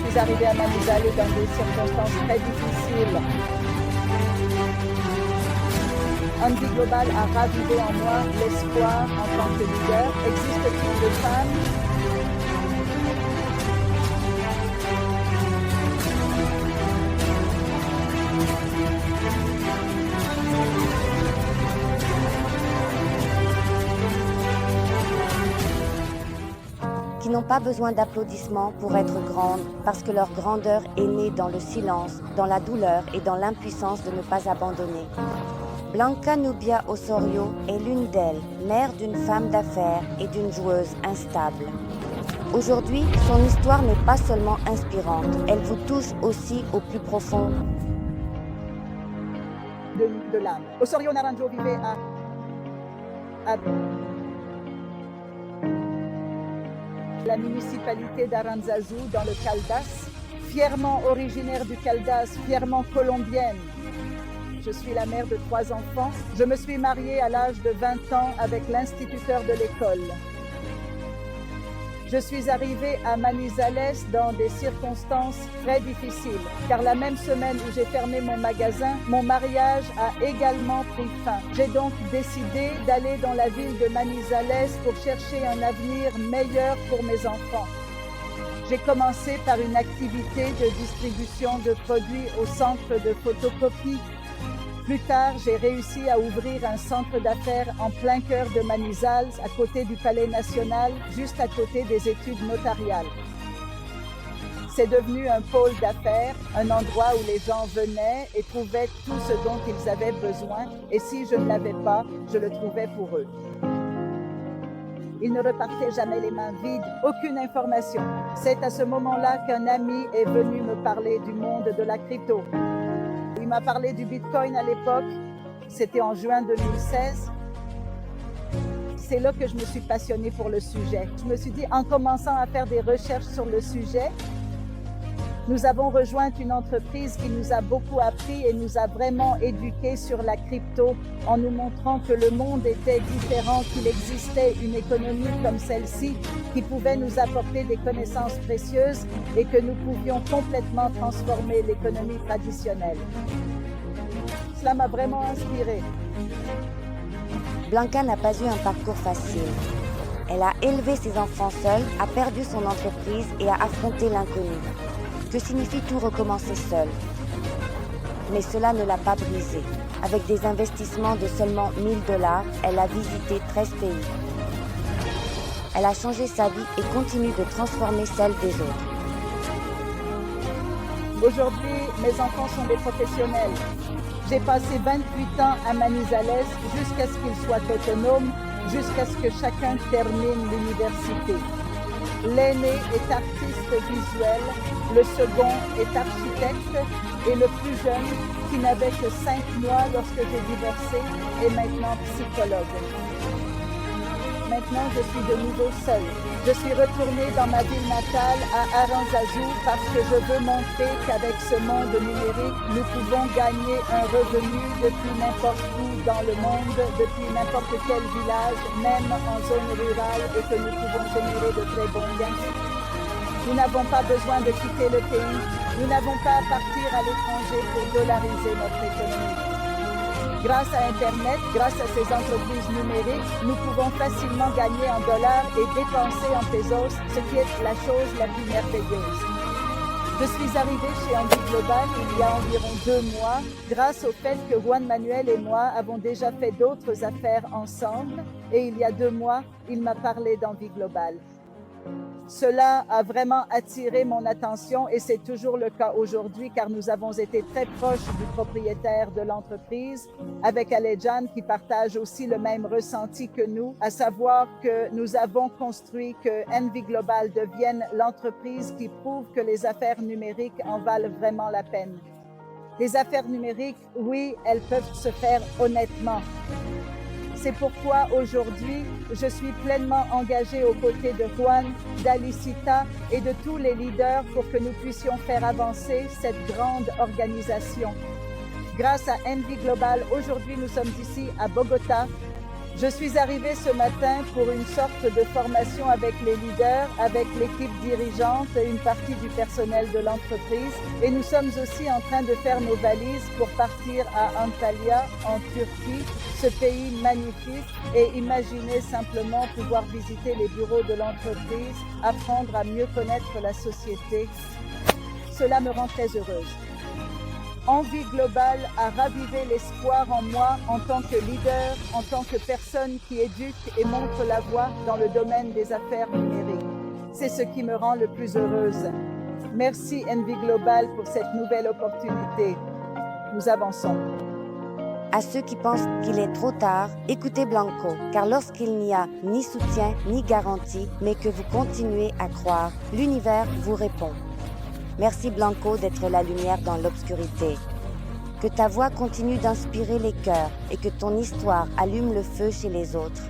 suis arrivée à Manizales dans des circonstances très difficiles. Envie Global a ravivé en moi l'espoir en tant que leader. Existe-t-il des femmes qui n'ont pas besoin d'applaudissements pour être grandes, parce que leur grandeur est née dans le silence, dans la douleur et dans l'impuissance de ne pas abandonner. Blanca Nubia Osorio est l'une d'elles, mère d'une femme d'affaires et d'une joueuse instable. Aujourd'hui, son histoire n'est pas seulement inspirante, elle vous touche aussi au plus profond de l'âme. Osorio Naranjo vivait à la municipalité d'Aranzazu dans le Caldas, fièrement originaire du Caldas, fièrement colombienne. Je suis la mère de 3 enfants. Je me suis mariée à l'âge de 20 ans avec l'instituteur de l'école. Je suis arrivée à Manizales dans des circonstances très difficiles, car la même semaine où j'ai fermé mon magasin, mon mariage a également pris fin. J'ai donc décidé d'aller dans la ville de Manizales pour chercher un avenir meilleur pour mes enfants. J'ai commencé par une activité de distribution de produits au centre de photocopie. Plus tard, j'ai réussi à ouvrir un centre d'affaires en plein cœur de Manizales, à côté du Palais National, juste à côté des études notariales. C'est devenu un pôle d'affaires, un endroit où les gens venaient et trouvaient tout ce dont ils avaient besoin, et si je ne l'avais pas, je le trouvais pour eux. Ils ne repartaient jamais les mains vides, aucune information. C'est à ce moment-là qu'un ami est venu me parler du monde de la crypto. Il m'a parlé du Bitcoin à l'époque, c'était en juin 2016. C'est là que je me suis passionnée pour le sujet. Je me suis dit, en commençant à faire des recherches sur le sujet, nous avons rejoint une entreprise qui nous a beaucoup appris et nous a vraiment éduqués sur la crypto en nous montrant que le monde était différent, qu'il existait une économie comme celle-ci qui pouvait nous apporter des connaissances précieuses et que nous pouvions complètement transformer l'économie traditionnelle. Cela m'a vraiment inspirée. Blanca n'a pas eu un parcours facile. Elle a élevé ses enfants seule, a perdu son entreprise et a affronté l'inconnu. Que signifie tout recommencer seul? Mais cela ne l'a pas brisée. Avec des investissements de seulement 1 000 $, elle a visité 13 pays. Elle a changé sa vie et continue de transformer celle des autres. Aujourd'hui, mes enfants sont des professionnels. J'ai passé 28 ans à Manizales jusqu'à ce qu'ils soient autonomes, jusqu'à ce que chacun termine l'université. L'aîné est artiste visuel, le second est architecte et le plus jeune, qui n'avait que 5 mois lorsque j'ai divorcé, est maintenant psychologue. Maintenant, je suis de nouveau seule. Je suis retournée dans ma ville natale à Aranzazu parce que je veux montrer qu'avec ce monde numérique, nous pouvons gagner un revenu depuis n'importe où dans le monde, depuis n'importe quel village, même en zone rurale, et que nous pouvons générer de très bons gains. Nous n'avons pas besoin de quitter le pays. Nous n'avons pas à partir à l'étranger pour dollariser notre économie. Grâce à Internet, grâce à ces entreprises numériques, nous pouvons facilement gagner en dollars et dépenser en pesos, ce qui est la chose la plus merveilleuse. Je suis arrivée chez Envie Global il y a environ 2 mois, grâce au fait que Juan Manuel et moi avons déjà fait d'autres affaires ensemble, et il y a 2 mois, il m'a parlé d'Envie Global. Cela a vraiment attiré mon attention et c'est toujours le cas aujourd'hui car nous avons été très proches du propriétaire de l'entreprise avec Alejan qui partage aussi le même ressenti que nous, à savoir que nous avons construit que Envie Global devienne l'entreprise qui prouve que les affaires numériques en valent vraiment la peine. Les affaires numériques, oui, elles peuvent se faire honnêtement. C'est pourquoi aujourd'hui, je suis pleinement engagée aux côtés de Juan, d'Alicita et de tous les leaders pour que nous puissions faire avancer cette grande organisation. Grâce à Envie Global, aujourd'hui nous sommes ici à Bogota. Je suis arrivée ce matin pour une sorte de formation avec les leaders, avec l'équipe dirigeante et une partie du personnel de l'entreprise. Et nous sommes aussi en train de faire nos valises pour partir à Antalya, en Turquie, ce pays magnifique, et imaginer simplement pouvoir visiter les bureaux de l'entreprise, apprendre à mieux connaître la société. Cela me rend très heureuse. Envie Globale a ravivé l'espoir en moi en tant que leader, en tant que personne qui éduque et montre la voie dans le domaine des affaires numériques. C'est ce qui me rend le plus heureuse. Merci Envie Globale pour cette nouvelle opportunité. Nous avançons. À ceux qui pensent qu'il est trop tard, écoutez Blanco, car lorsqu'il n'y a ni soutien ni garantie, mais que vous continuez à croire, l'univers vous répond. Merci Blanco d'être la lumière dans l'obscurité. Que ta voix continue d'inspirer les cœurs et que ton histoire allume le feu chez les autres.